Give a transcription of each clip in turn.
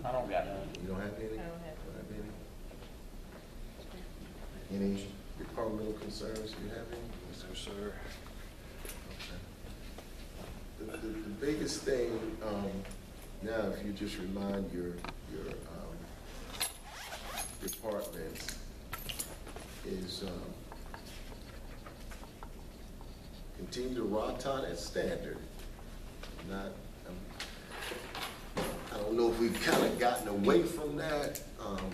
I don't got none. You don't have any? I don't have Any departmental concerns, you have any? Yes, sir. The biggest thing, now if you just remind your departments is continue to rock on that standard. Not, I don't know if we've kind of gotten away from that,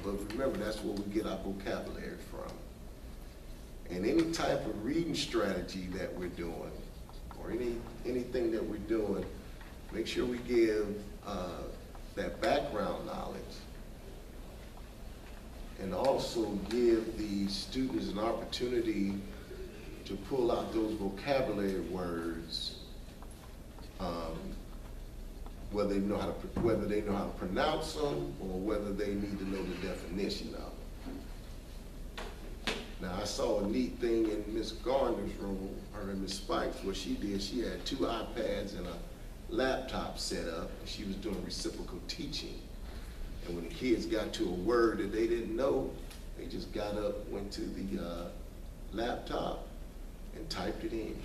but remember that's where we get our vocabulary from. And any type of reading strategy that we're doing, or anything that we're doing, make sure we give that background knowledge, and also give the students an opportunity to pull out those vocabulary words, whether they know how to pronounce them or whether they need to know the definition of them. Now, I saw a neat thing in Miss Gardner's room, or in Miss Spikes, what she did. She had 2 iPads and a laptop set up, and she was doing reciprocal teaching. And when the kids got to a word that they didn't know, they just got up, went to the laptop, and typed it in.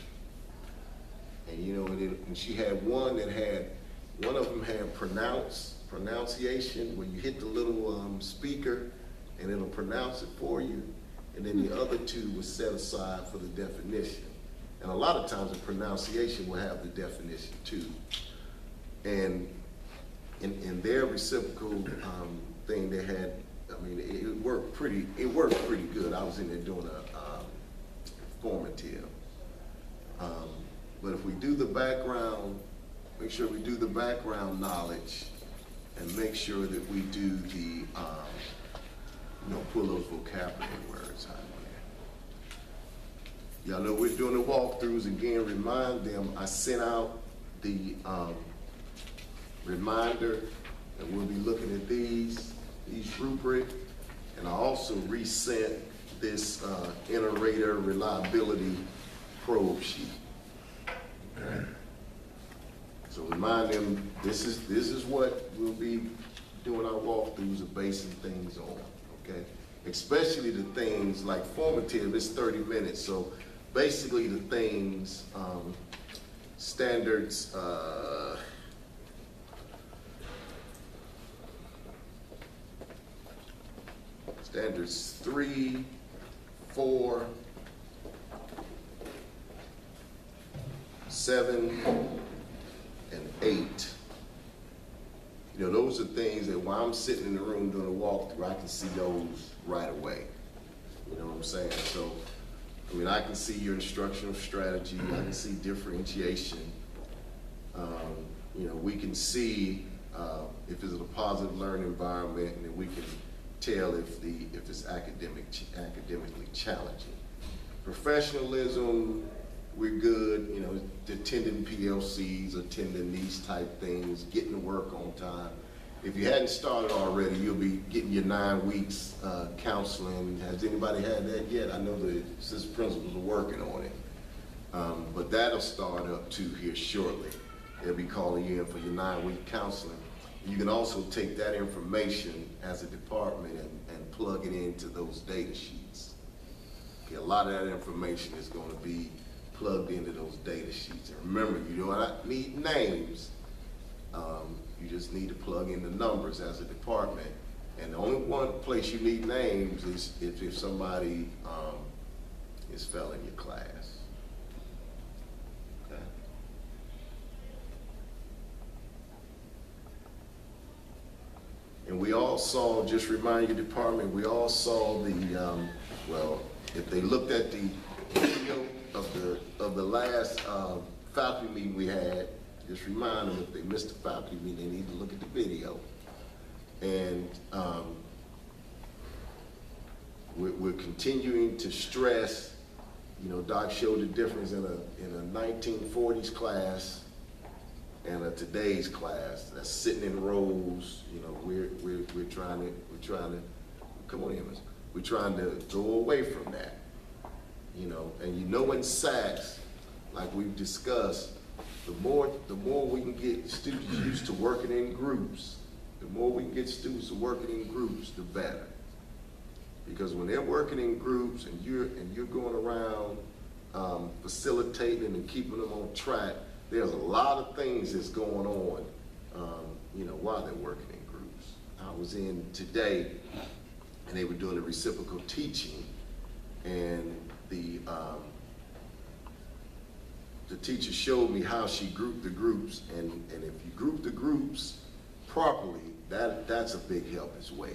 And you know, and she had one of them had pronunciation, where you hit the little speaker, and it'll pronounce it for you. And then the other 2 was set aside for the definition. And a lot of times the pronunciation will have the definition too. And in their reciprocal thing, they had, I mean, it worked pretty good. I was in there doing a formative. But if we do the background, make sure we do the background knowledge, and make sure that we do the, pull those vocabulary words out of there. Y'all know we're doing the walkthroughs. Again, remind them, I sent out the reminder, and we'll be looking at these rubric, and I also resent this Inter-Rater reliability probe sheet. Okay. So remind them, this is what we'll be doing our walkthroughs of basing things on, okay? Especially the things like formative, it's 30 minutes. So basically the things, standards, standards 3, 4, 7, and 8. You know, those are things that while I'm sitting in the room doing a walkthrough, I can see those right away. You know what I'm saying? So, I mean, I can see your instructional strategy, I can see differentiation. You know, we can see if it's a positive learning environment, and then we can tell if it's academically challenging. Professionalism, we're good, you know, attending PLCs, attending these type things, getting to work on time. If you hadn't started already, you'll be getting your 9 weeks counseling. Has anybody had that yet? I know the assistant principals are working on it. But that'll start up too here shortly. They'll be calling you in for your 9-week counseling. You can also take that information as a department and plug it into those data sheets. Okay, a lot of that information is going to be plugged into those data sheets. And remember, you do not need names. You just need to plug in the numbers as a department. And the only one place you need names is if somebody is failing your class. Okay. And we all saw, just remind your department, we all saw the, well, if they looked at the video of the last faculty meeting we had, just remind them if they missed the faculty meeting, they need to look at the video. And we're continuing to stress, you know, Doc showed the difference in a 1940s class and a today's class that's sitting in rows. You know, we're trying to come on, Emmons. We're trying to go away from that. You know, and you know, in SACS, like we've discussed, the more we can get students used to working in groups, The more we can get students working in groups, the better. Because when they're working in groups and you're going around facilitating and keeping them on track, there's a lot of things that's going on, while they're working in groups. I was in today, and they were doing a reciprocal teaching, and the teacher showed me how she grouped the groups, and if you group the groups properly, that's a big help as well.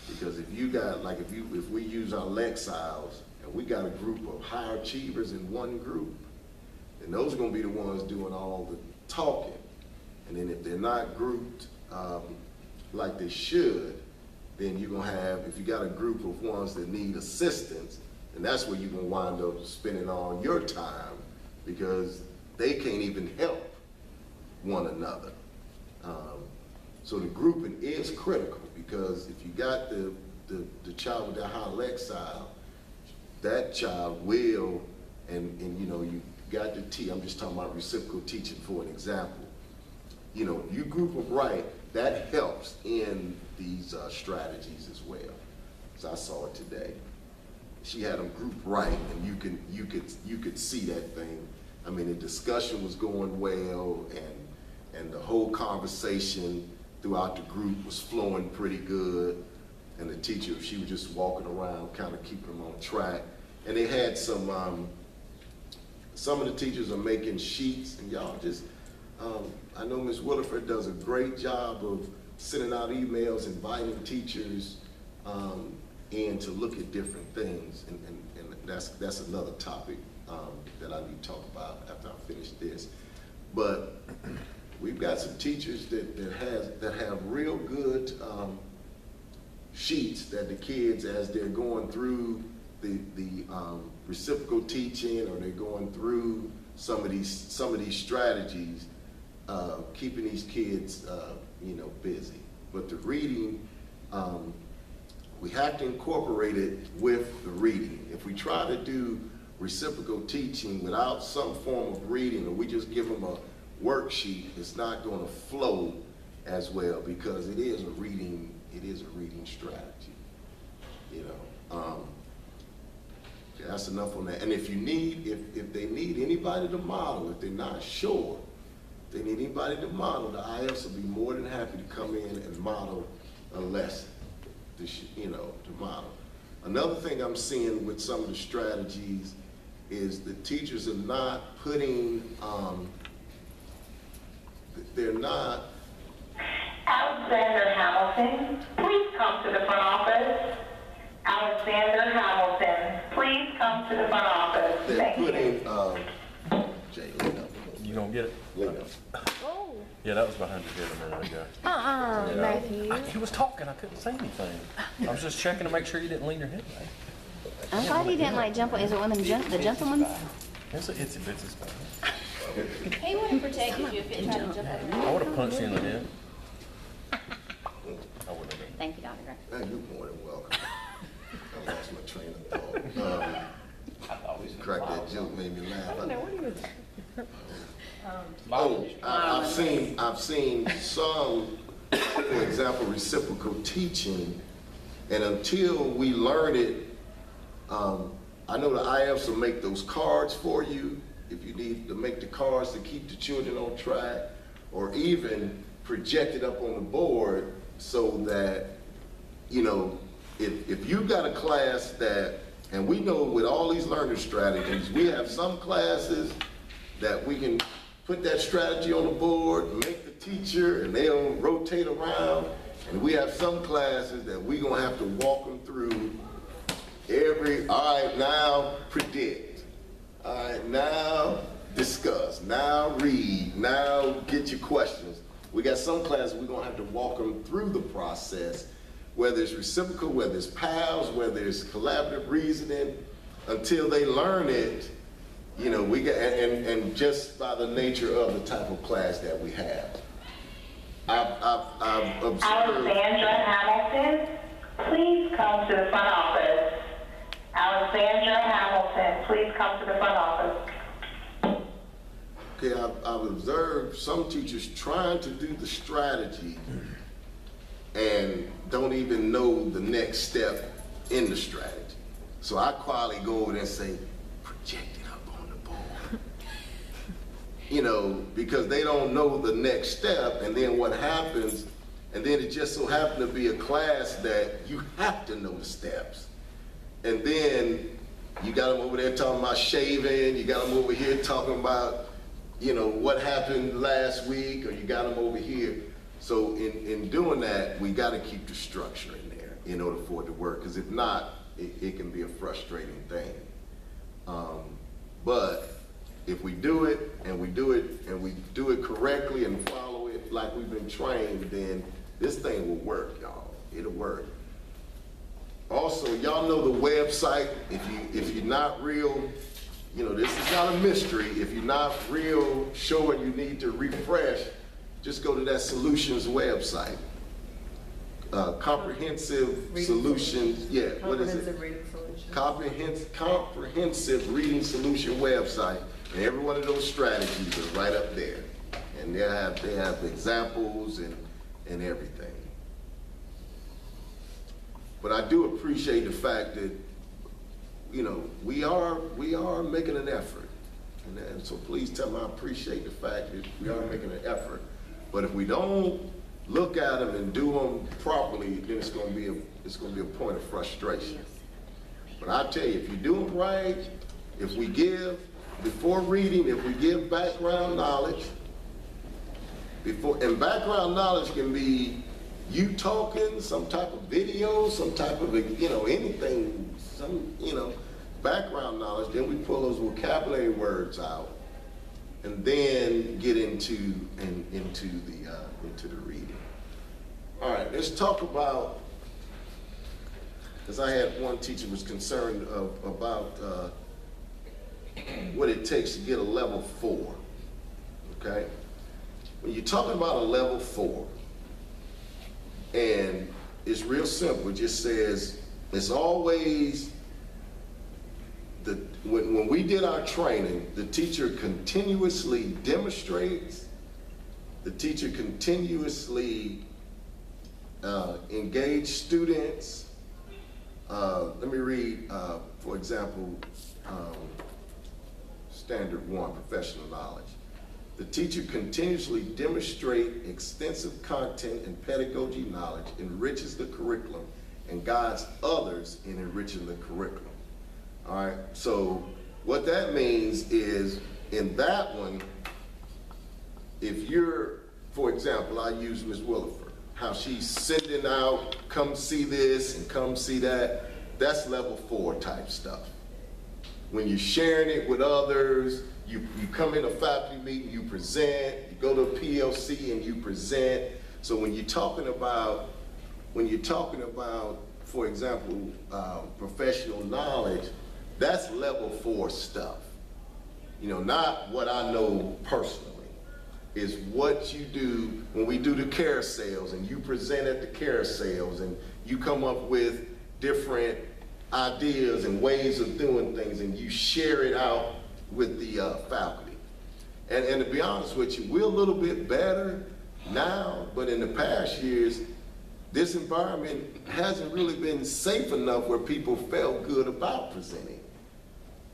Because if you got, like if we use our Lexiles, and we got a group of high achievers in one group, then those are gonna be the ones doing all the talking. And then if they're not grouped like they should, then you're gonna have, if you got a group of ones that need assistance, and that's where you're gonna wind up spending all your time, because they can't even help one another. So the grouping is critical, because if you got the child with that high Lexile, that child will, and you got the I'm just talking about reciprocal teaching for an example. You group them right, that helps in these strategies as well. So I saw it today. She had them grouped right, and you could see that thing. I mean, the discussion was going well, and the whole conversation throughout the group was flowing pretty good. And the teacher, she was just walking around, kind of keeping them on track. And they had some of the teachers are making sheets, and y'all just, I know Ms. Williford does a great job of sending out emails, inviting teachers in to look at different things, and that's another topic that I need to talk about after I finish this. But we've got some teachers that have real good sheets that the kids, as they're going through the reciprocal teaching, or they're going through some of these strategies, keeping these kids busy. But the reading, we have to incorporate it with the reading. If we try to do reciprocal teaching without some form of reading, or we just give them a worksheet, it's not going to flow as well, because it is a reading strategy. That's enough on that. And if they need anybody to model, if they're not sure, if they need anybody to model, the IFs will be more than happy to come in and model a lesson, to model. Another thing I'm seeing with some of the strategies is the teachers are not putting, they're not. Alexander Hamilton, please come to the front office. Alexander Hamilton, please come to the front office. They're Thank putting, you. Jay, lean up. You gonna get it? Lean up. Oh. Yeah, that was behind your head a minute ago. Yeah. Matthew. He was talking, I couldn't say anything. I was just checking to make sure you didn't lean your head back. I'm glad he didn't like jump. Is it one of them the gentleman's? It's a itsy bitsy spot. He would have protected you if it tried to jump over. I would have punched you in the head. I wouldn't have done. Thank you, Dr. Gray. You're more than welcome. I lost my train of thought. Crack that joke made me laugh. I've seen some, for example, reciprocal teaching, and until we learn it, I know the IFs will make those cards for you if you need to make the cards to keep the children on track, or even project it up on the board so that, if you've got a class that, and we know with all these learning strategies, we have some classes that we can put that strategy on the board, make the teacher, and they'll rotate around. And we have some classes that we're gonna have to walk them through all right, now predict. All right, now discuss. Now read. Now get your questions. We got some classes we're gonna have to walk them through the process, whether it's reciprocal, whether it's PALS, whether it's collaborative reasoning, until they learn it. We got, and just by the nature of the type of class that we have. I've observed. Alexandra Hamilton, please come to the front office. Alexandra Hamilton, please come to the front office. Okay, I've observed some teachers trying to do the strategy and don't even know the next step in the strategy. So I quietly go over there and say, project it up on the board. You know, because they don't know the next step, and then what happens, and then it just so happened to be a class that you have to know the steps. And then you got them over there talking about shaving, you got them over here talking about, you know, what happened last week, or you got them over here. So in doing that, we got to keep the structure in there in order for it to work, because if not, it can be a frustrating thing. But if we do it, and we do it correctly and follow it like we've been trained, then this thing will work, y'all. It'll work. Also, y'all know the website. If you're not real, you know, this is not a mystery. If you're not real sure you need to refresh, just go to that solutions website. Comprehensive Solutions, yeah, what is it? Comprehensive Reading Solution. Comprehensive Reading Solution website, and every one of those strategies are right up there. And they have examples and everything. But I do appreciate the fact that, you know, we are making an effort. And so please tell them I appreciate the fact that we are making an effort. But if we don't look at them and do them properly, then it's going to be a point of frustration. But I tell you, if you do them right, if we give before reading, if we give background knowledge, and background knowledge can be you talking, some type of video, some type of, you know, anything, some, you know, background knowledge. Then we pull those vocabulary words out, and then get into the reading. All right, let's talk about, because I had one teacher was concerned about what it takes to get a level 4. Okay, when you're talking about a level 4, and it's real simple. It just says it's always when we did our training, the teacher continuously demonstrates, the teacher continuously engage students. Let me read, for example, Standard 1, professional knowledge. The teacher continuously demonstrates extensive content and pedagogy knowledge, enriches the curriculum, and guides others in enriching the curriculum. All right, so what that means is, in that one, if you're, for example, I use Ms. Williford, how she's sending out, come see this and come see that, that's level 4 type stuff. When you're sharing it with others, you come in a faculty meeting, you present, you go to a PLC and you present. So when you're talking about, for example, professional knowledge, that's level 4 stuff. You know, not what I know personally, is what you do when we do the carousels and you present at the carousels and you come up with different ideas and ways of doing things and you share it out with the faculty. And to be honest with you, we're a little bit better now, but in the past years, this environment hasn't really been safe enough where people felt good about presenting.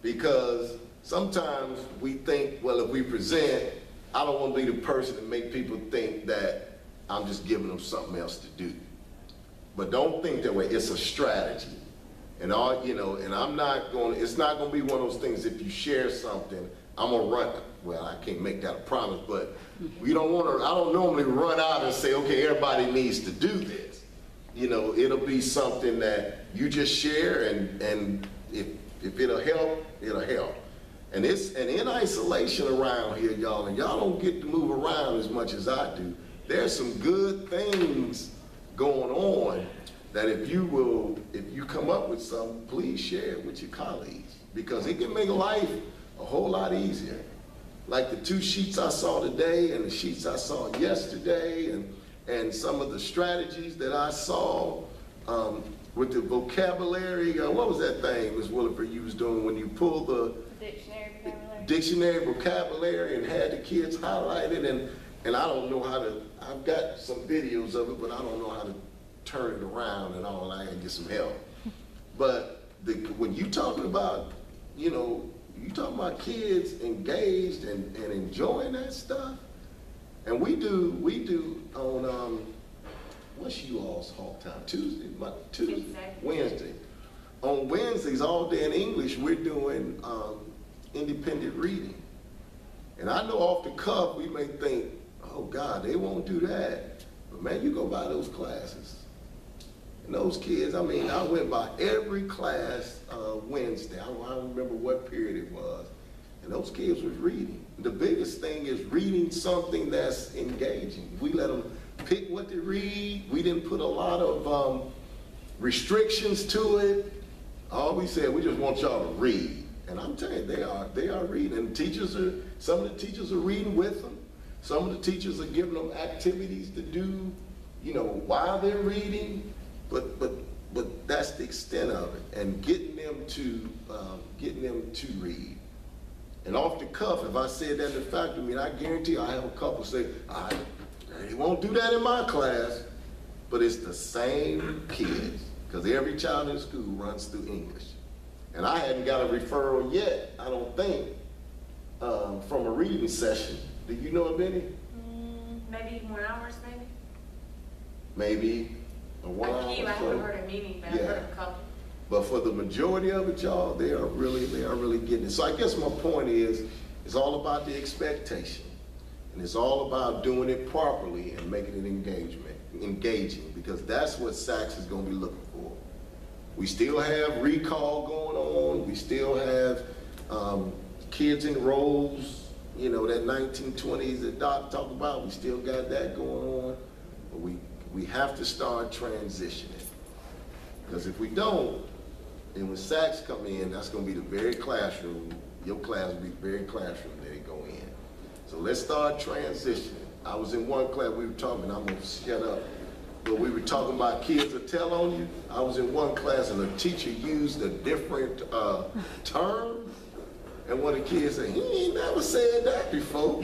Because sometimes we think, well, if we present, I don't want to be the person to make people think that I'm just giving them something else to do. But don't think that way. It's a strategy. And all, you know, and it's not going to be one of those things, if you share something, I'm going to run. Well, I can't make that a promise, but I don't normally run out and say, okay, everybody needs to do this. You know, it'll be something that you just share, and if it'll help, it'll help. And in isolation around here, y'all, and y'all don't get to move around as much as I do, there's some good things going on that if you come up with something, please share it with your colleagues, because it can make life a whole lot easier. Like the 2 sheets I saw today and the sheets I saw yesterday, and some of the strategies that I saw with the vocabulary. What was that thing Ms. Williford you was doing when you pulled the Dictionary vocabulary. Dictionary vocabulary and had the kids highlighted, And I don't know how to, I've got some videos of it, but I don't know how to turn it around and all. I can get some help. But when you talking about, you know, you talking about kids engaged and enjoying that stuff, and we do on, what's you all's halt time? Tuesday? Wednesday. On Wednesdays, all day in English, we're doing independent reading. And I know off the cuff, we may think, oh God, they won't do that. But man, you go by those classes. And those kids, I mean, I went by every class Wednesday. I don't remember what period it was. And those kids was reading. The biggest thing is reading something that's engaging. We let them pick what to read. We didn't put a lot of restrictions to it. All we said, we just want y'all to read. And I'm telling you, they are reading. And some of the teachers are reading with them. Some of the teachers are giving them activities to do, you know, while they're reading. But that's the extent of it, and getting them to read. And off the cuff, if I said that in the faculty meeting, I guarantee I have a couple say, they won't do that in my class, but it's the same kids, because every child in school runs through English. And I hadn't got a referral yet, I don't think, from a reading session. Do you know of any? Maybe 1 hour, maybe? Maybe a 1 hour. I haven't heard a meeting, but I've heard a couple. But for the majority of it, y'all, they are really getting it. So I guess my point is, it's all about the expectation. And it's all about doing it properly and making it engaging, because that's what SACS is going to be looking for. We still have recall going on. We still have kids in roles, you know, that 1920s that Doc talked about. We still got that going on. But we have to start transitioning. Because if we don't, then when SACS come in, that's going to be the very classroom. Your class will be the very classroom that they go in. So let's start transitioning. I was in one class, we were talking, I'm going to shut up, but we were talking about kids that tell on you. I was in one class and the teacher used a different term, and one of the kids said, he ain't never said that before.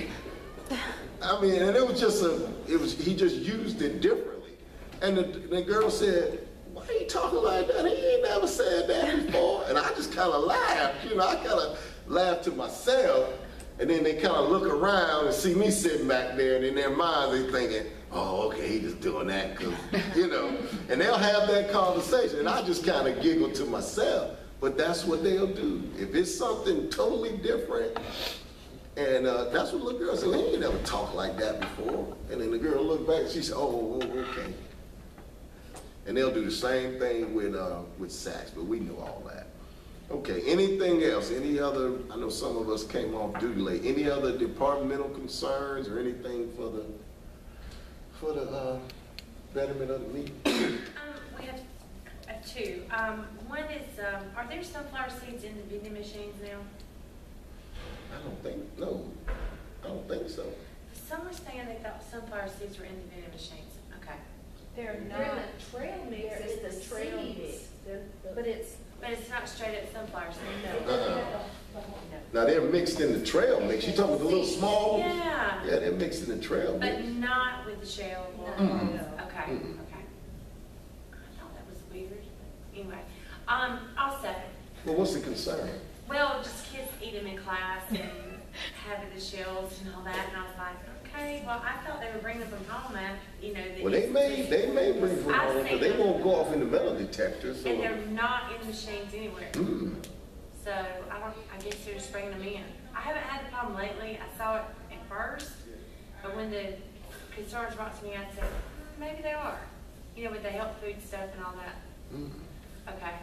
I mean, and it was just he just used it differently. And the girl said, why are you talking like that? He ain't never said that before. And I just kind of laughed, you know, I kind of laughed to myself. And then they kind of look around and see me sitting back there, and in their minds they thinking, oh, okay, he just doing that, cause, you know. And they'll have that conversation, and I just kind of giggle to myself. But that's what they'll do. If it's something totally different, and that's what the little girl said, he ain't never talked like that before. And then the girl looked back and she said, oh, okay. And they'll do the same thing with SACS, but we know all that. Okay, anything else? Any other, I know some of us came off duty late. Any other departmental concerns or anything for the betterment of the meeting? We have two. One is, are there sunflower seeds in the vending machines now? I don't think so. Some were saying they thought sunflower seeds were in the vending machines. Okay. They're in not. the trail mix. They're in the trail mix. But it's. But it's not straight up sunflower seeds. No. Now they're mixed in the trail mix. You talking about the little small ones? Yeah. Yeah, they're mixed in the trail mix. But not with the shell. No. Okay. Okay. I thought that was weird. But anyway, also. Well, what's the concern? Well, just kids eat them in class and having the shells and all that, and I was like, okay, well, I thought they were bringing them from home, and you know. Well, they may bring from home, but they won't go off in the metal detector. So. And they're not in machines anywhere. So I guess they're just bringing them in. I haven't had the problem lately. I saw it at first, but when the concerns brought to me, I said, maybe they are. You know, with the health food stuff and all that. Okay.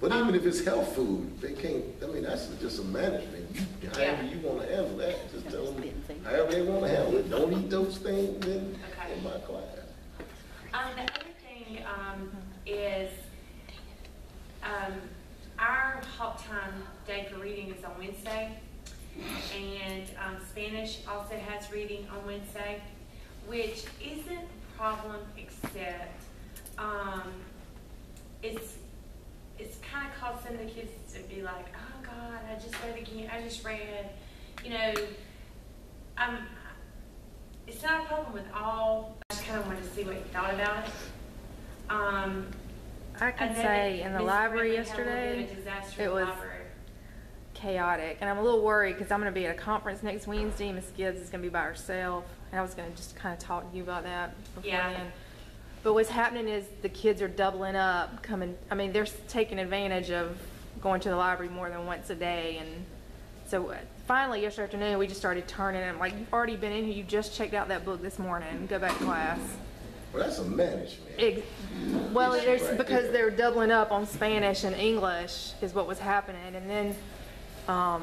But even if it's health food, they can't, I mean, that's just a management. However you want to handle that, just tell them however they want to handle it. Don't eat those things in my class. The other thing is our Hop Time day for reading is on Wednesday, and Spanish also has reading on Wednesday, which isn't a problem, except it's kind of caused some of the kids to be like, oh God, I just read again. I just read, you know, it's not a problem with all, I just kind of wanted to see what you thought about it. I can And then say in the Ms. library Ridley had a little bit yesterday, of a disaster it in the was library. chaotic, and I'm a little worried because I'm going to be at a conference next Wednesday. Miss Gibbs is going to be by herself, and I was going to just kind of talk to you about that before Yeah. then. But what's happening is the kids are doubling up, they're taking advantage of going to the library more than once a day, and so finally yesterday afternoon we just started turning, and I'm like, you've already been in here, you just checked out that book this morning, go back to class. Well, that's a management. Well, issue there's right because there. they're doubling up on Spanish and English is what was happening, and then Well,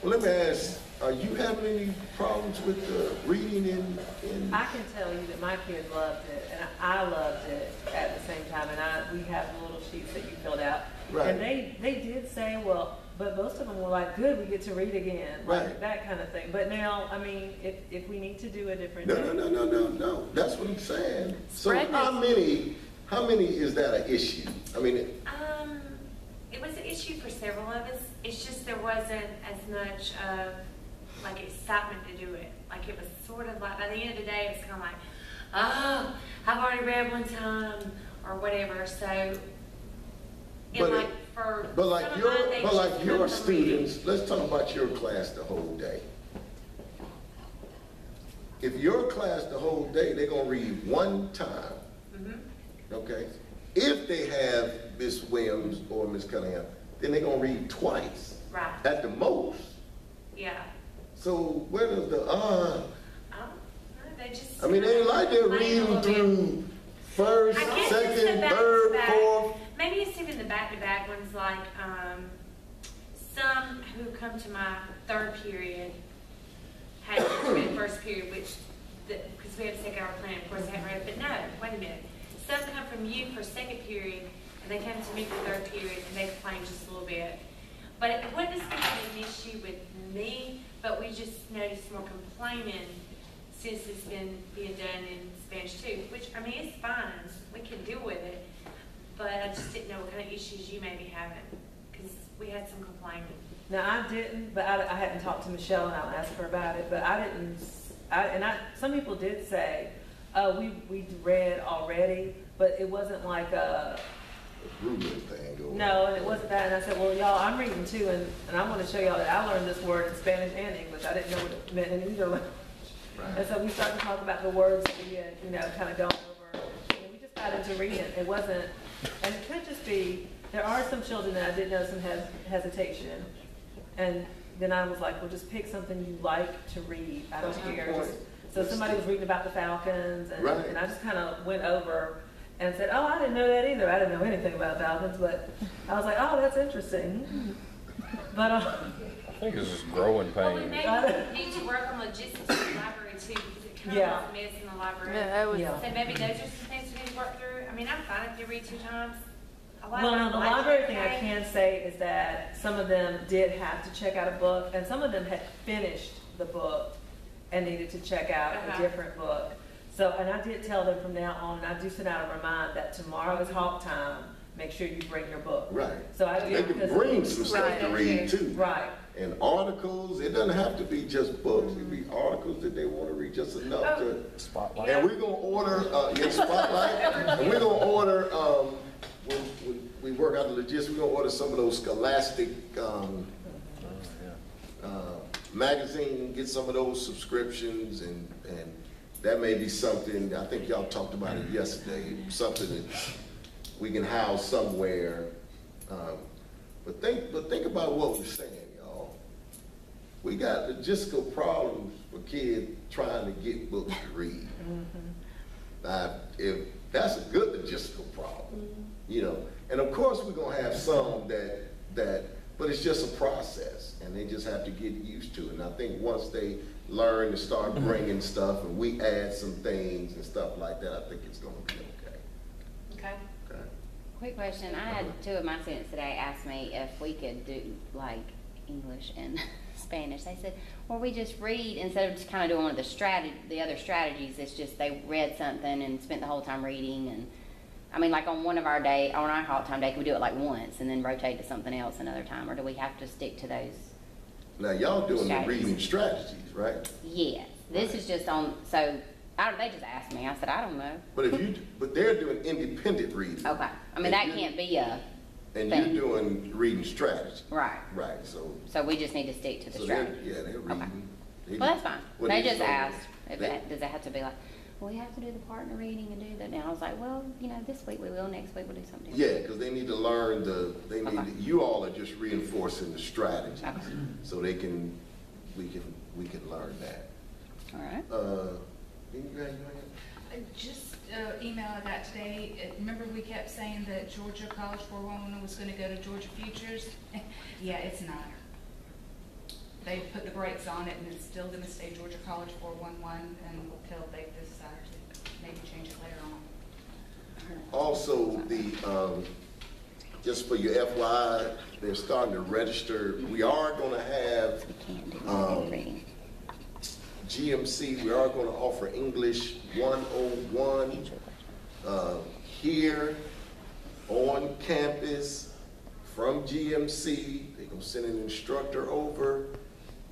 let me ask, are you having any problems with reading in? I can tell you that my kids loved it, and I loved it at the same time, and we have the little sheets that you filled out. Right. And they did say, well, but most of them were like, good, we get to read again, like Right. that kind of thing. But now, I mean, if we need to do a different No, day. no. That's what I'm saying. So Spread how many is that an issue? I mean, It was an issue for several of us. It's just there wasn't as much of like excitement to do it. Like it was sort of like by the end of the day, it was kind of like, oh, I've already read one time or whatever. So, But and it- like for but like some of mine, they just come your from reading. students, let's talk about your class the whole day. If your class the whole day, they're gonna read one time, okay? If they have Miss Williams or Miss Cunningham, then they're gonna read twice, Right. at the most. Yeah. So where does the, No, they just. I mean, they ain't like they're Playing a reading little bit. through first, I guess it's the second, back third, to back. fourth. Maybe it's even the back-to-back ones, like some who come to my third period had read first period, which because we had to take our plan, of course, they hadn't read it. But no, wait a minute. Some come from you for second period, and they come to me for third period, and they complain just a little bit. But it wasn't as much of an issue with me, but we just noticed more complaining since it's been being done in Spanish too, which, I mean, it's fine. We can deal with it. But I just didn't know what kind of issues you may be having, because we had some complaining. Now, I didn't, but I hadn't talked to Michelle, and I'll ask her about it, but I didn't, some people did say, we read already, but it wasn't like a, Ruler thing going on. no, and it wasn't that, and I said, well, y'all, I'm reading too, and I want to show y'all that I learned this word in Spanish and English. I didn't know what it meant in either language. Right. And so we started to talk about the words that we had, kind of gone over, and we just got into reading. It wasn't, and it could just be, there are some children that I did know some hesitation, and then I was like, well, just pick something you like to read. I don't care. So somebody was reading about the Falcons, and, Right. and I just kind of went over and said, oh, I didn't know that either. I didn't know anything about Falcons, but I was like, oh, that's interesting. But I think it's just growing Well, we pain. may need to work on logistics in the library too, because it kind Yeah. of was a mess in the library. yeah, that was Yeah. So maybe those are some things we need to work through. I mean, I'm fine if they read 2 times. A lot well, of no, them the like library it, thing I okay? can say is that some of them did have to check out a book, and some of them had finished the book and needed to check out a different book. So, and I did tell them from now on, and I do send out a reminder that tomorrow is Hawk time. Make sure you bring your book. Right. So I They did can because- bring some stuff to Right. read too. Right. And articles, it doesn't have to be just books, it can be articles that they want to read, just enough to. Spotlight. And we're gonna order, Spotlight, and we're gonna order, when we work out the logistics, we're gonna order some of those Scholastic, magazine, get some of those subscriptions, and that may be something, I think y'all talked about it yesterday, something that we can house somewhere. But think about what we're saying, y'all. We got logistical problems for kids trying to get books to read. Now, if that's a good logistical problem, and of course we're gonna have some but it's just a process, and they just have to get used to it. And I think once they learn to start bringing stuff, and we add some things and stuff like that, I think it's gonna be okay. Okay. Okay. Quick question. I had 2 of my students today ask me if we could do like English and Spanish. They said, well, we just read instead of just kind of doing one of the other strategies. It's just they read something and spent the whole time reading. And I mean, like on our Hawk time day, can we do it like once and then rotate to something else another time, or do we have to stick to those? Now, y'all doing the Strategies. reading strategies, right? Yes. This is just on, so, they just asked me, I said, I don't know. But they're doing independent reading. Okay, I mean, that can't be a And thing. you're doing reading strategy. Right, Right, so. so we just need to stick to the So strategy. they're reading. They- Well, that's fine. what They they just know. asked, if They- does it have to be like, well, we have to do the partner reading and do that now? I was like, well, this week we will, next week we'll do something different. Yeah, because they need to learn Okay. you all are just reinforcing the strategy. Okay. So we can learn that. All right. Just email I got today, remember we kept saying that Georgia College 411 was gonna go to Georgia Futures? Yeah, it's not. They put the brakes on it and it's still gonna stay Georgia College 411 until they decide to maybe change it later on. Also, just for your FYI, they're starting to register. We are gonna have We can't do that reading. GMC, we are going to offer English 101 here on campus from GMC. They're going to send an instructor over,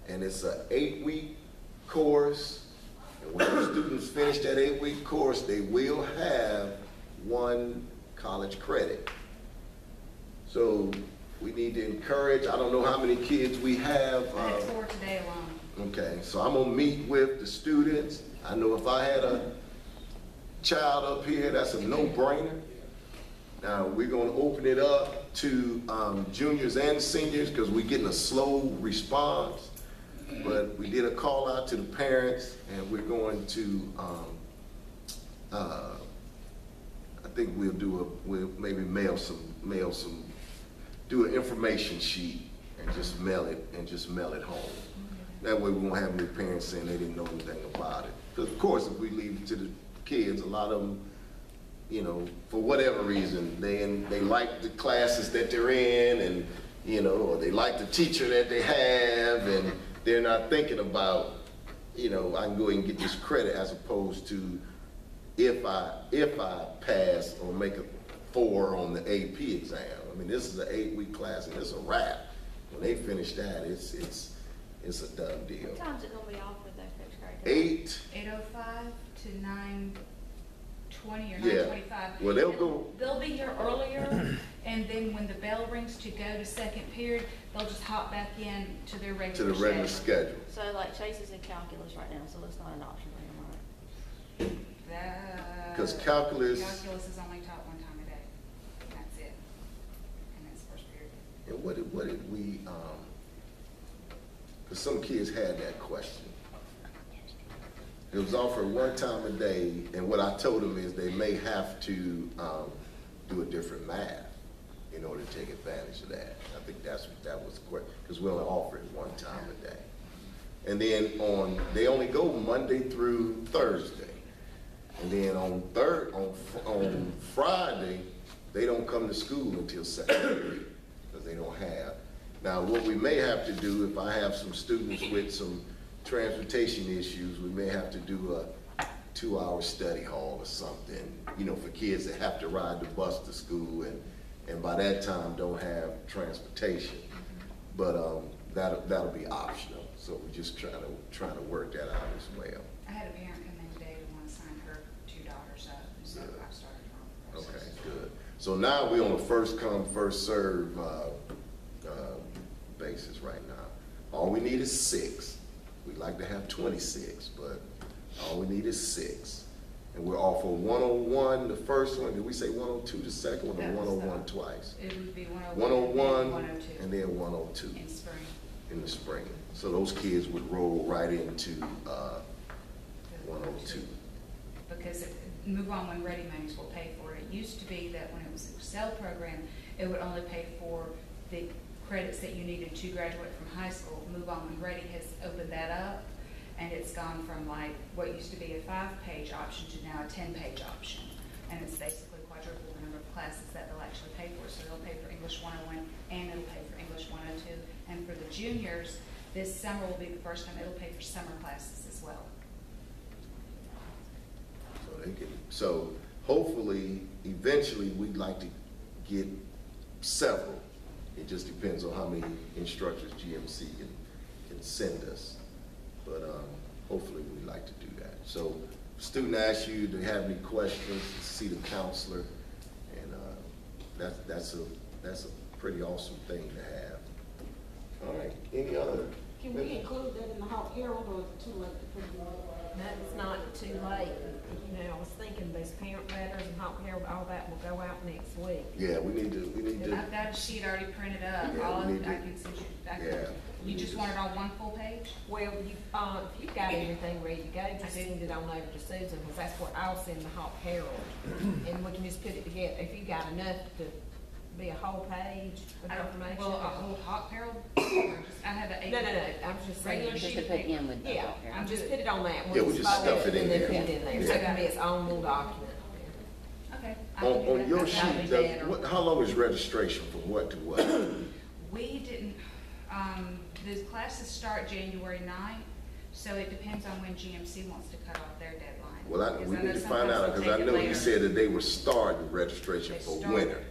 and it's an 8-week course. And when the students finish that 8-week course, they will have 1 college credit. So we need to encourage, I don't know how many kids we have. I had 4 today alone. Okay, so I'm gonna meet with the students. I know if I had a child up here, that's a no-brainer. Now, we're gonna open it up to juniors and seniors because we're getting a slow response. But we did a call out to the parents and we're going to, I think we'll maybe mail some, do an information sheet and just mail it home. That way we won't have any parents saying they didn't know anything about it. Because of course, if we leave it to the kids, a lot of them, for whatever reason, they like the classes that they're in and, or they like the teacher that they have and they're not thinking about, I can go and get this credit as opposed to if I pass or make a 4 on the AP exam. I mean, this is an 8-week class and it's a wrap. When they finish that, it's a done deal. What time's it gonna be offered though, Coach Craig? 8:05 to 9:20 or Yeah. 9:25. Well, they'll go. They'll be here earlier, and then when the bell rings to go to second period, they'll just hop back in to their regular To the regular schedule. schedule. So like Chase is in calculus right now, so it's not an option for him, right? Because calculus, Calculus is only taught 1 time a day. That's it. And that's first period. and what did we, because some kids had that question. It was offered 1 time a day, and what I told them is they may have to do a different math in order to take advantage of that. I think that was the question, because we only offer it 1 time a day. And then they only go Monday through Thursday. And then on Friday, they don't come to school until second period, because they don't have. Now, what we may have to do, if I have some students with some transportation issues, we may have to do a 2-hour study hall or something, for kids that have to ride the bus to school and by that time don't have transportation. But that'll be optional. So we're just trying to work that out as well. I had a parent come in today who wanted to sign her 2 daughters up, and so Good. I've started her on the Okay, process. good. So now we're on a first come, first serve basis right now. All we need is 6. We'd like to have 26, but all we need is 6. And we're off of 101, the first one. Did we say 102 the second one, or That was 101 twice? It would be 101 102 and then 102 in spring. in the spring. So those kids would roll right into 102. Because Move On When Ready Manuals will pay for it. It used to be that when it was an Excel program, it would only pay for the credits that you needed to graduate from high school. Move On When Ready has opened that up, and it's gone from like what used to be a 5-page option to now a 10-page option. And it's basically quadruple the number of classes that they'll actually pay for. So they'll pay for English 101 and it'll pay for English 102. And for the juniors, this summer will be the first time it'll pay for summer classes as well. So hopefully, eventually, we'd like to get several. It just depends on how many instructors GMC can send us. But hopefully we'd like to do that. So student asks you to have any questions, see the counselor, and that's a pretty awesome thing to have. All right, any other? Can we include that in the Hawk Herald, or is it too late to put it in? That's not too late. You know, I was thinking those parent letters and Hawk Herald, all that will go out next week. Yeah, we need to. I've got a sheet already printed up, Yeah, all we of, need I to- can send you, Yeah. you just want it on one full page? Well, you, if you've got everything ready to go, just send it on over to Susan, because that's what I'll send the Hawk Herald. And we can just put it together. If you got enough to be a whole page of information. Well, a whole Hawk Herald, or just, I have an 8. No, I'm just saying. Regular Just sheet to of put paper. in with the. Yeah, I'm just put it on that one. Yeah, we just stuff it in And then there. put it in there, so it can be its own little document. Okay. I can do On that. your I'll sheet, copy that, or- how long is registration from what to what? We didn't, the classes start January 9th, so it depends on when GMC wants to cut off their deadline. Well, Because we I need know to find sometimes out, they'll because take I it know you later. said that they were starting registration They for start. winter.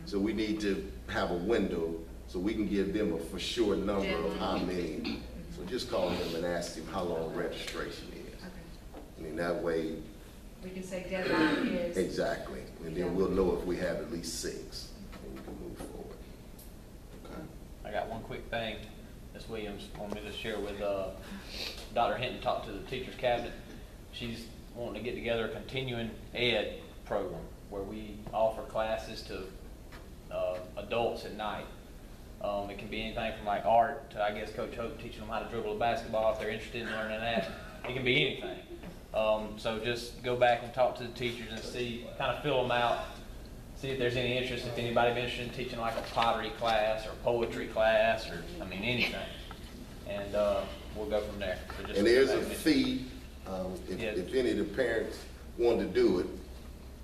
So we need to have a window so we can give them a for sure number of how many. So just call him and ask him how long registration is. Okay. And in that way, We can say deadline is. exactly, and then we'll know if we have at least 6, and we can move forward. Okay. I got one quick thing. Ms. Williams wanted me to share with, Dr. Hinton talked to the teacher's cabinet. She's wanting to get together a continuing ed program where we offer classes to, adults at night. It can be anything from like art to, I guess, Coach Hope teaching them how to dribble a basketball if they're interested in learning that. It can be anything. So just go back and talk to the teachers and see, kind of fill them out, see if there's any interest, if anybody be interested in teaching like a pottery class or poetry class or, I mean, anything. And we'll go from there. So just And there's go a back and- fee, Yeah. if any of the parents want to do it,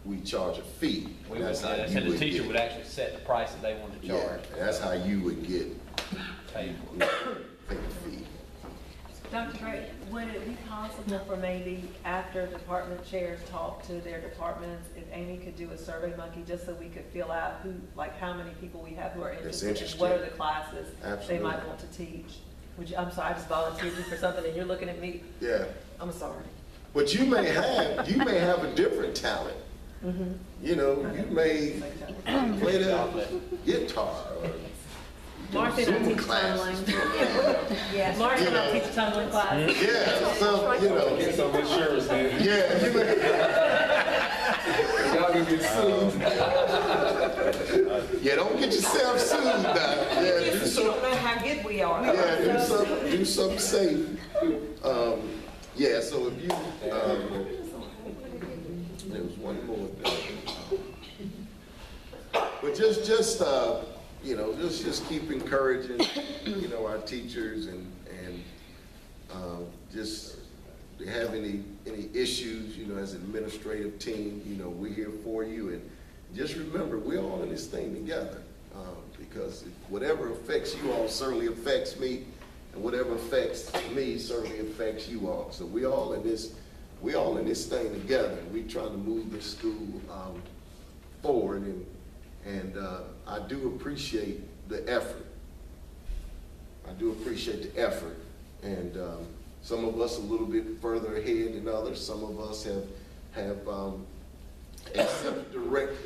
we charge a fee. We would, That's how I you said the would teacher get- would actually set the price that they want to Yeah, charge. that's how you would get Paid for. paid a fee. Dr. Gray, would it be possible for maybe after department chairs talk to their departments, if Amy could do a survey monkey, just so we could fill out who, like how many people we have who are interested, and what are the classes they Absolutely. might want to teach? Would you, I'm sorry, I just volunteered you for something and you're looking at me, Yeah, I'm sorry. but you may have a different talent. You know, you may play the guitar or Martha and I Zumba teach classes. tumbling. Yeah, Martha and I You know. teach tumbling class. Yeah, so, you know. Get some insurance, man. Yeah, you may, Y'all gonna get sued. yeah, don't get yourself sued now. Yeah, do You don't something, know how good we are. yeah, do something safe. Yeah, so if you, there was one more thing. But just, you know, just keep encouraging, you know, our teachers and just if they have any issues, you know, as an administrative team, you know, we're here for you. And just remember, we're all in this thing together. Because whatever affects you all certainly affects me, and whatever affects me certainly affects you all. So we all in this thing together. We trying to move the school forward, and I do appreciate the effort. I do appreciate the effort, and some of us a little bit further ahead than others. Some of us have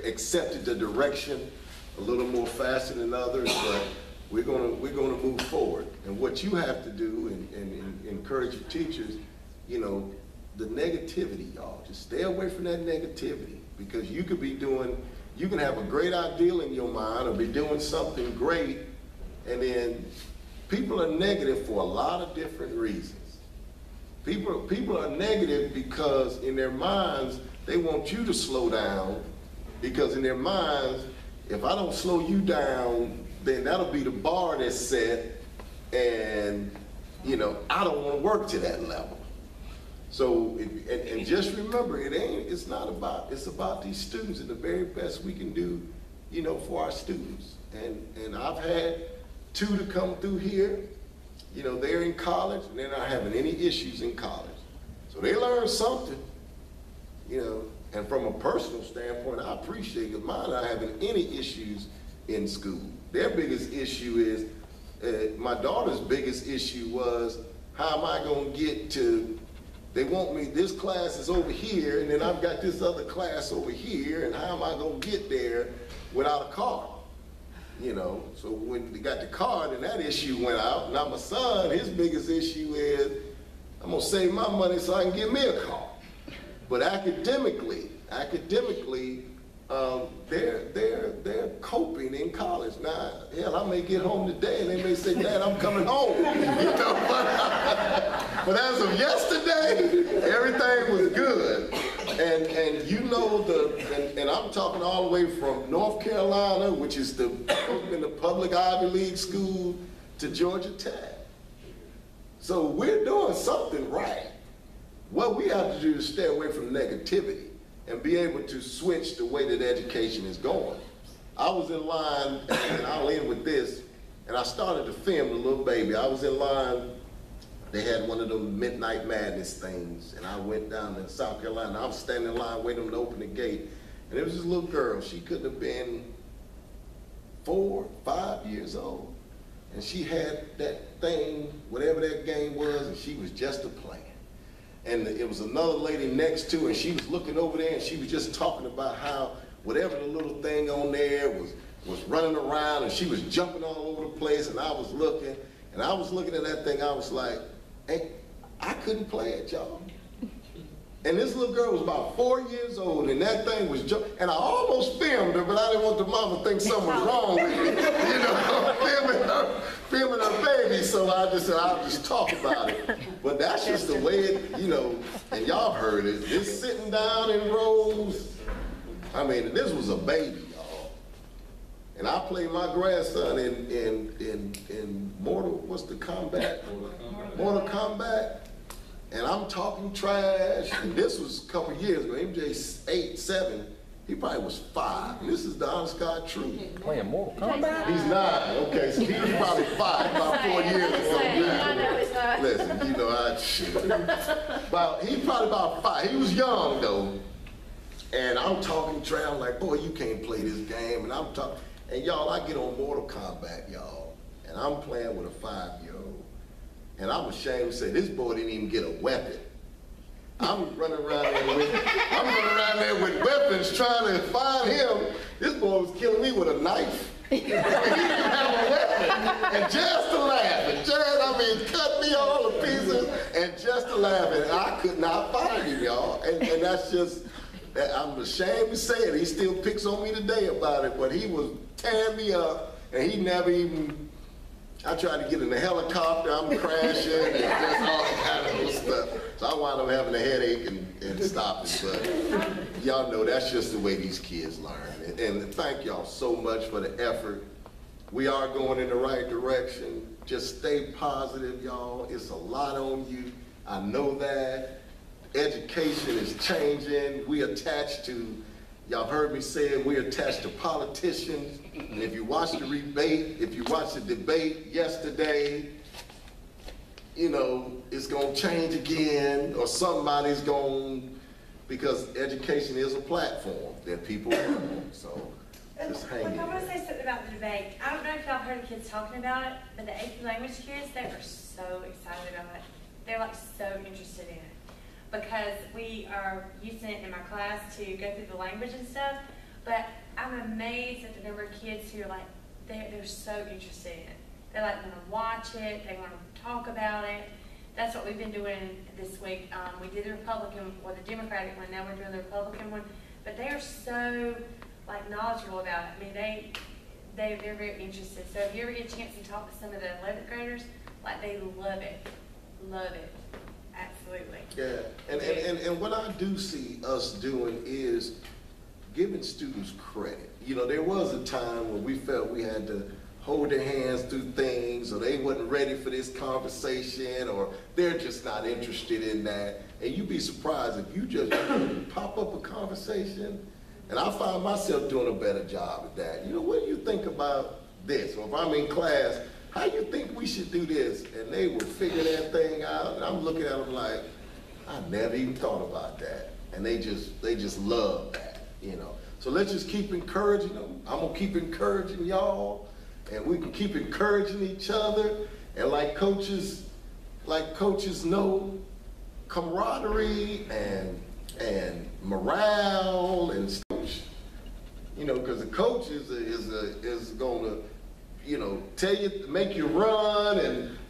accepted the direction a little more faster than others, but we're gonna move forward. And what you have to do and encourage your teachers, you know, the negativity, y'all, just stay away from that negativity, because you could be doing, you can have a great ideal in your mind or be doing something great, and then people are negative for a lot of different reasons. People are negative because in their minds, they want you to slow down, because in their minds, if I don't slow you down, then that'll be the bar that's set, and, you know, I don't want to work to that level. So, and just remember, it's about these students and the very best we can do, you know, for our students. And I've had 2 to come through here, you know, they're in college and they're not having any issues in college. So they learned something, you know, and from a personal standpoint, I appreciate it. Mine not having any issues in school. Their biggest issue is, my daughter's biggest issue was, how am I going to get to they want me, this class is over here, and then I've got this other class over here, and how am I gonna get there without a car? You know, so when they got the car, then that issue went out. Now my son, his biggest issue is, I'm gonna save my money so I can get me a car. But academically, they're coping in college. Now, hell, I may get home today and they may say, Dad, I'm coming home. You know, but as of yesterday, everything was good. And you know, and I'm talking all the way from North Carolina, which is in the public Ivy League school, to Georgia Tech. So we're doing something right. What we have to do is stay away from negativity and be able to switch the way that education is going. I was in line, and I'll end with this, and I started to film the little baby. I was in line, they had one of them Midnight Madness things, and I went down to South Carolina. I was standing in line waiting to open the gate, and there was this little girl. She couldn't have been 4, 5 years old, and she had that thing, whatever that game was, and she was just a playing. And it was another lady next to her, and she was looking over there, and she was just talking about how whatever the little thing on there was running around, and she was jumping all over the place, and I was looking at that thing. I was like, hey, I couldn't play it, y'all. And this little girl was about 4 years old, and that thing was jumping, and I almost filmed her, but I didn't want the mama to think something was wrong with me, you know, filming her baby, so I just said, I'll just talk about it. But that's just the way it, you know, and y'all heard it, this sitting down in rows. I mean, this was a baby, y'all. And I played my grandson in Mortal Kombat. And I'm talking trash, and this was a couple years ago. MJ 8, 7, he probably was 5. And this is the honest God truth. Playing Mortal Kombat? He's 9. Okay, so he was probably 5, about 4 years ago. Listen, you know, he's probably about 5. He was young though, and I'm talking trash. I'm like, boy, you can't play this game. And I'm talking, and y'all, I get on Mortal Kombat, y'all, and I'm playing with a 5-year-old. And I'm ashamed to say, this boy didn't even get a weapon. I'm running around there with weapons trying to find him. This boy was killing me with a knife. He didn't have a weapon. And just to laugh, cut me all to pieces, and just to laugh. And I could not find him, y'all. And that's just, I'm ashamed to say it. He still picks on me today about it, but he was tearing me up, and he never even, I tried to get in the helicopter, I'm crashing, and just all kind of little stuff. So I wound up having a headache and stopped it. But y'all know that's just the way these kids learn. And thank y'all so much for the effort. We are going in the right direction. Just stay positive, y'all. It's a lot on you. I know that. Education is changing. We attached to, y'all heard me say it, we're attached to politicians. And if you watch the debate yesterday, you know, it's gonna change again, or somebody's going, because education is a platform that people are on, so just hang in I want to there. say something about the debate. I don't know if y'all heard the kids talking about it, but the AP language kids, they were so excited about it. They're like so interested in it. Because we are using it in my class to go through the language and stuff, but I'm amazed at the number of kids who are like, they're so interested in it. They like want to watch it, they want to talk about it. That's what we've been doing this week. We did the Republican or the Democratic one, now we're doing the Republican one, but they are so like knowledgeable about it. I mean, they're very interested. So if you ever get a chance to talk to some of the 11th graders, like they love it, absolutely. Yeah, and what I do see us doing is giving students credit. You know, there was a time when we felt we had to hold their hands through things, or they wasn't ready for this conversation, or they're just not interested in that. And you'd be surprised if you just pop up a conversation, and I find myself doing a better job at that. You know, what do you think about this? Or if I'm in class, how you think we should do this? And they will figure that thing out, and I'm looking at them like, I never even thought about that. And they just love that, you know. So let's just keep encouraging them. I'm gonna keep encouraging y'all, and we can keep encouraging each other. And like coaches know, camaraderie and morale and stuff. You know, because the coach is going to, you know, tell you, make you run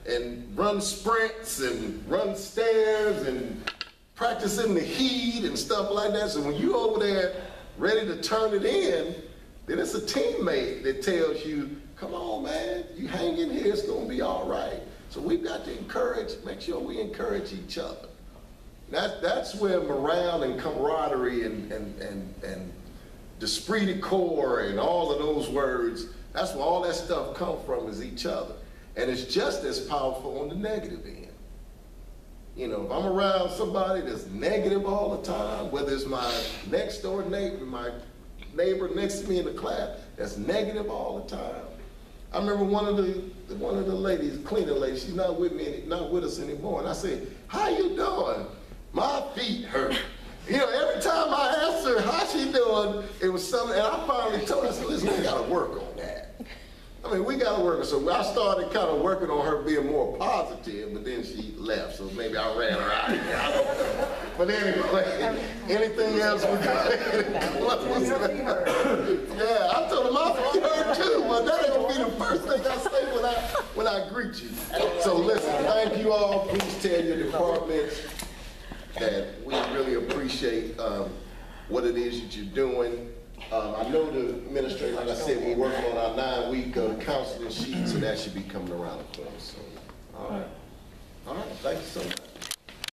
and run sprints and run stairs and practice in the heat and stuff like that. So when you over there ready to turn it in, then it's a teammate that tells you, come on, man, you hang in here, it's going to be all right. So we've got to make sure we encourage each other. That's where morale and camaraderie and esprit de corps and all of those words, that's where all that stuff comes from, is each other. And it's just as powerful on the negative end. You know, if I'm around somebody that's negative all the time, whether it's my next door neighbor, my neighbor next to me in the class, that's negative all the time. I remember one of the ladies, cleaning lady, she's not with me, not with us anymore. And I said, how you doing? My feet hurt. You know, every time I asked her how she doing, it was something, and I finally told her, I said, listen, we gotta work on that. I mean, we gotta work. So I started kind of working on her being more positive, but then she left, so maybe I ran her out of here. I don't know. But anyway, anything else we got? Yeah, I told her my feet hurt too, but that ain't gonna be the first thing I say when I greet you. So listen, thank you all. Please tell your departments that we really appreciate what it is that you're doing. I know the administrator, like I said, we're working on our 9-week counseling sheet, so that should be coming around the corner soon. All right. All right, thank you so much.